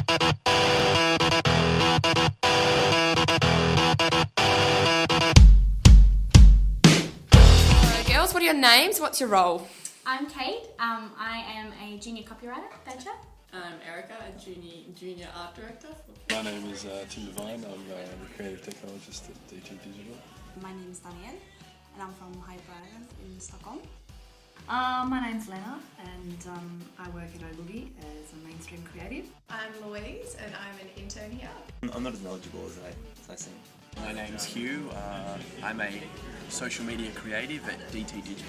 Girls, what are your names? What's your role? I'm Kate. I am a junior copywriter, Badger. I'm Erica, a junior art director. My name is Tim Devine. I'm the creative technologist at DT Digital. My name is Danielle and I'm from Hyperland in Stockholm. My name's Lena and I work at Ogilvy as a mainstream creative. I'm Louise and I'm an intern here. I'm not as knowledgeable as I seem. My name's Hugh. I'm a social media creative at DT Digital.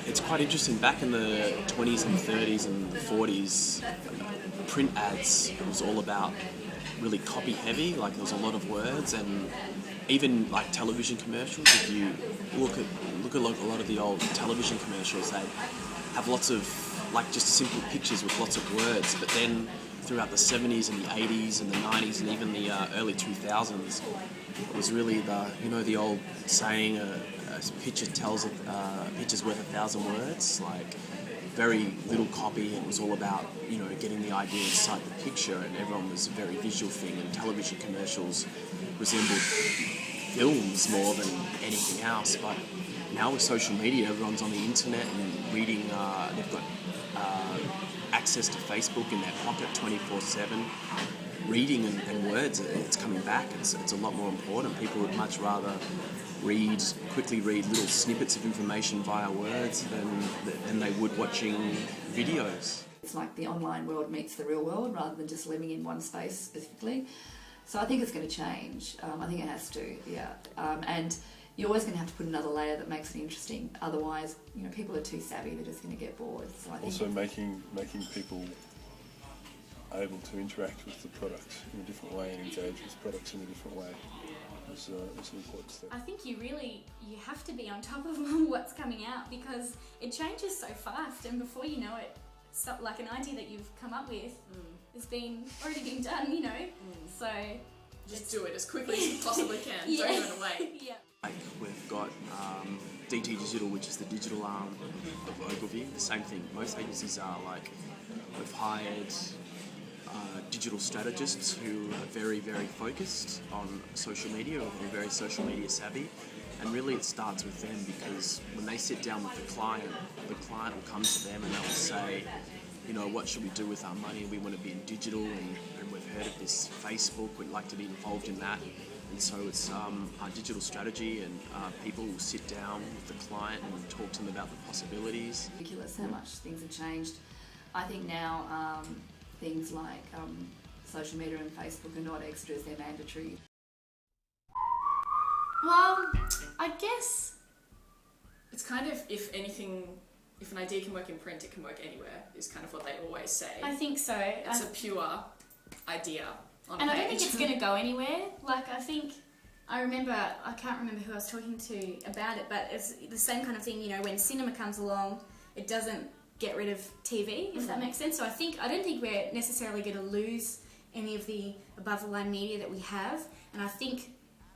It's quite interesting. Back in the 20s and 30s and 40s, print ads was all about really copy heavy, like there was a lot of words, and even like television commercials. If you look at a lot of the old television commercials, they have lots of like just simple pictures with lots of words. But then throughout the 70s and the 80s and the 90s and even the early 2000s, it was really the old saying, a picture tells picture's worth 1,000 words. Like very little copy. It was all about getting the idea inside the picture, and everyone was a very visual thing. And television commercials resembled films more than anything else. But now with social media, everyone's on the internet and reading. They've got access to Facebook in their pocket 24/7. Reading and words, it's coming back. It's a lot more important. People would much rather quickly read little snippets of information via words than they would watching videos. It's like the online world meets the real world rather than just living in one space specifically. So I think it's going to change. I think it has to, yeah. And you're always going to have to put another layer that makes it interesting. Otherwise, people are too savvy, they're just going to get bored. So I think also making people able to interact with the products in a different way and engage with products in a different way is an important step. I think you have to be on top of what's coming out because it changes so fast, and before you know it, like an idea that you've come up with has already been done, So Just do it as quickly as you possibly can. Yeah. Don't even wait. Yeah. Like we've got DT Digital, which is the digital arm of Ogilvy. The same thing. Most agencies are like, we've hired digital strategists who are very, very focused on social media, or who are very social media savvy. And really it starts with them, because when they sit down with the client will come to them and they'll say, what should we do with our money? We want to be in digital, and we've heard of this Facebook, we'd like to be involved in that. And so it's our digital strategy, and people will sit down with the client and talk to them about the possibilities. ridiculous how much things have changed. I think now things like social media and Facebook are not extras, they're mandatory. Well, I guess It's kind of, if an idea can work in print, it can work anywhere, is kind of what they always say. I think so. It's a pure idea on a And page. I don't think it's going to go anywhere. Like, I can't remember who I was talking to about it, but it's the same kind of thing, when cinema comes along, it doesn't get rid of TV, if that makes sense. So I don't think we're necessarily going to lose any of the above the line media that we have, and I think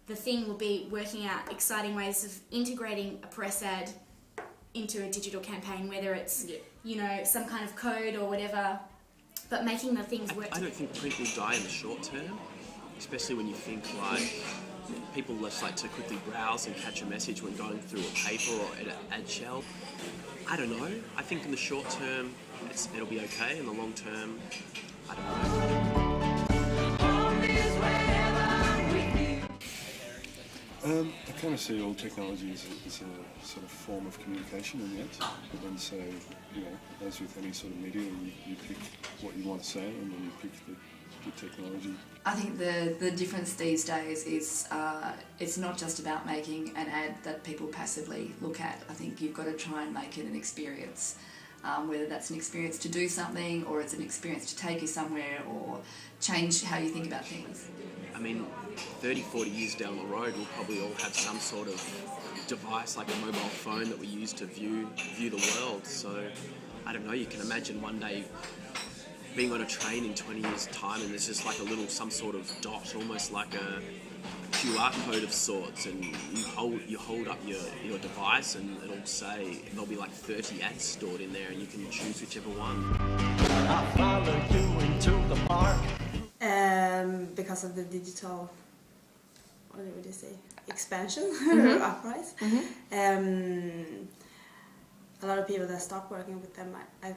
the thing will be working out exciting ways of integrating a press ad into a digital campaign, whether it's, some kind of code or whatever, but making the things work. I don't think print will die in the short term, especially when you think like people just like to quickly browse and catch a message when going through a paper or an ad shell. I don't know. I think in the short term it'll be okay. In the long term, I don't know. I kind of see all technology as a sort of form of communication in the end. And so, as with any sort of media, you pick what you want to say, and then you pick the technology. I think the difference these days is it's not just about making an ad that people passively look at. I think you've got to try and make it an experience, whether that's an experience to do something, or it's an experience to take you somewhere, or change how you think about things. I mean, 30, 40 years down the road, we'll probably all have some sort of device like a mobile phone that we use to view the world. So I don't know, you can imagine one day being on a train in 20 years' time and there's just like a little, some sort of dot, almost like a QR code of sorts, and you hold up your device and it'll say, there'll be like 30 ads stored in there and you can choose whichever one. I follow you into the park. Because of the digital, what would you say, expansion, uprise. A lot of people that stopped working with them, I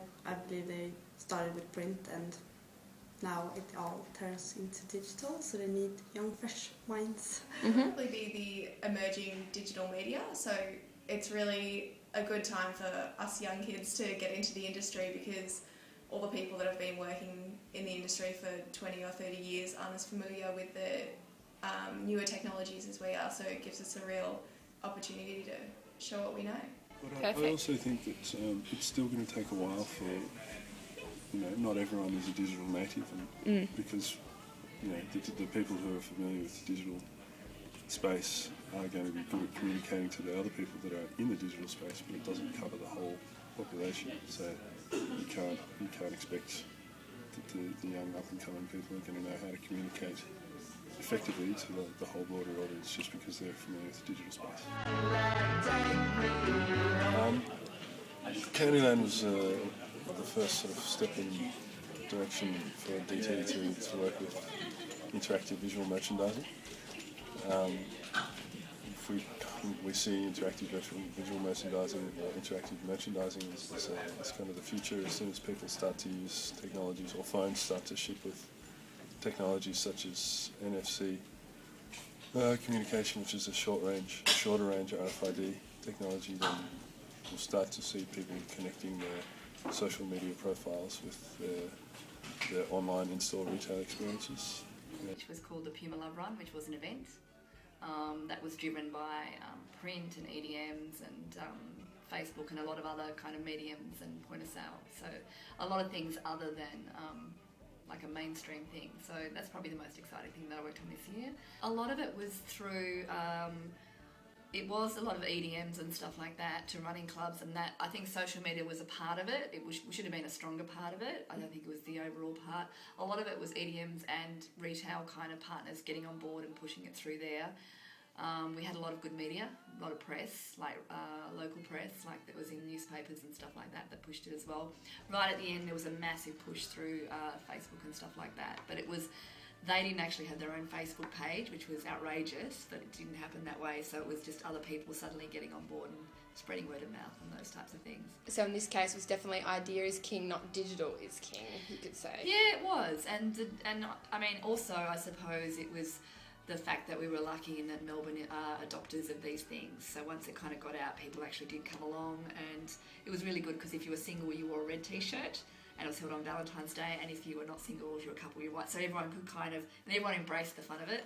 believe they started with print, and now it all turns into digital, so they need young, fresh minds. Probably be the emerging digital media, so it's really a good time for us young kids to get into the industry, because all the people that have been working in the industry for 20 or 30 years aren't as familiar with the newer technologies as we are, so it gives us a real opportunity to show what we know. But I also think that it's still going to take a while for, not everyone is a digital native, and because, the people who are familiar with the digital space are going to be good at communicating to the other people that are in the digital space, but it doesn't cover the whole population. So you can't expect that the young up and coming people are going to know how to communicate effectively to the whole broader audience just because they're familiar with the digital space. Candyland was the first sort of step in direction for DT to work with interactive visual merchandising. We see interactive visual merchandising, interactive merchandising as kind of the future as soon as people start to use technologies, or phones start to ship with technologies such as NFC communication, which is a shorter range RFID technology. Then we'll start to see people connecting their social media profiles with their online in-store retail experiences. Which was called the Puma Love Run, which was an event that was driven by print and EDMs and Facebook and a lot of other kind of mediums and point of sale. So a lot of things other than like a mainstream thing. So that's probably the most exciting thing that I worked on this year. A lot of it was through, it was a lot of EDMs and stuff like that, to running clubs, and that I think social media was a part of it. It should have been a stronger part of it. I don't think it was the overall part. A lot of it was EDMs and retail kind of partners getting on board and pushing it through there. We had a lot of good media, a lot of press, like local press, like that was in newspapers and stuff like that pushed it as well. Right at the end there was a massive push through Facebook and stuff like that, but they didn't actually have their own Facebook page, which was outrageous, but it didn't happen that way, so it was just other people suddenly getting on board and spreading word of mouth and those types of things. So in this case, it was definitely idea is king, not digital is king, you could say. Yeah, it was, and I mean, also I suppose it was the fact that we were lucky in that Melbourne are adopters of these things. So once it kind of got out, people actually did come along, and it was really good because if you were single, you wore a red t-shirt, and it was held on Valentine's Day, and if you were not single, you were a couple, you were white. So everyone could and everyone embraced the fun of it.